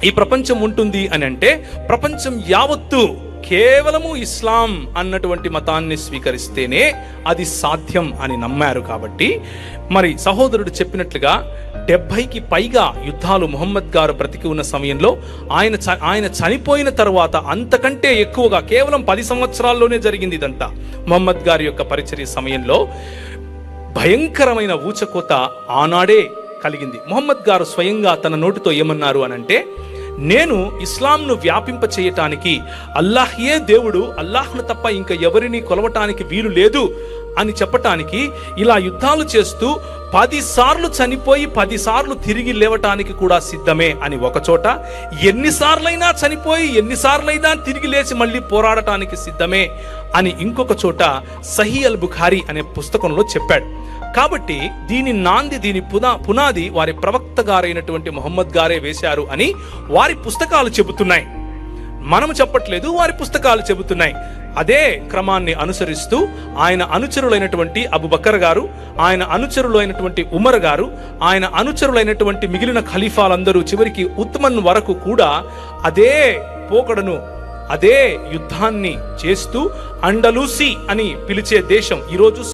ఈ ప్రపంచం ఉంటుంది అని అంటే ప్రపంచం యావత్తు కేవలము ఇస్లాం అన్నటువంటి మతాన్ని స్వీకరిస్తేనే అది సాధ్యం అని నమ్మారు. కాబట్టి మరి సహోదరుడు చెప్పినట్లుగా 70కి పైగా యుద్ధాలు ముహమ్మద్ గారు బ్రతికి ఉన్న సమయంలో ఆయన చనిపోయిన తర్వాత అంతకంటే ఎక్కువగా కేవలం 10 సంవత్సరాల్లోనే జరిగింది ఇదంతా. ముహమ్మద్ గారి యొక్క పరిచర్య సమయంలో భయంకరమైన ఊచకోత ఆనాడే కలిగింది. ముహమ్మద్ గారు స్వయంగా తన నోటితో ఏమన్నారు అనంటే, నేను ఇస్లాంను వ్యాపింప చేయటానికి అల్లాహ్యే దేవుడు, అల్లాహ్ను తప్ప ఇంకా ఎవరిని కొలవటానికి వీలు లేదు అని చెప్పటానికి ఇలా యుద్ధాలు చేస్తూ 10 సార్లు చనిపోయి 10 సార్లు తిరిగి లేవటానికి కూడా సిద్ధమే అని ఒక చోట, ఎన్నిసార్లైనా చనిపోయి ఎన్నిసార్లైనా తిరిగి లేచి మళ్ళీ పోరాడటానికి సిద్ధమే అని ఇంకొక చోట సహీ అల్ బుఖారీ అనే పుస్తకంలో చెప్పాడు. కాబట్టి దీని పునాది వారి ప్రవక్త గారైనటువంటి ముహమ్మద్ గారే వేశారు అని వారి పుస్తకాలు చెబుతున్నాయి. మనము చెప్పట్లేదు, వారి పుస్తకాలు చెబుతున్నాయి. అదే క్రమాన్ని అనుసరిస్తూ ఆయన అనుచరులైనటువంటి అబూబకర్ గారు, ఆయన అనుచరులైనటువంటి ఉమర్ గారు, ఆయన అనుచరులైనటువంటి మిగిలిన ఖలీఫాలందరూ చివరికి ఉత్మన్ వరకు కూడా అదే పోకడను, అదే యుద్ధాన్ని చేస్తూ అండలూసి అని పిలిచే దేశం ఈరోజు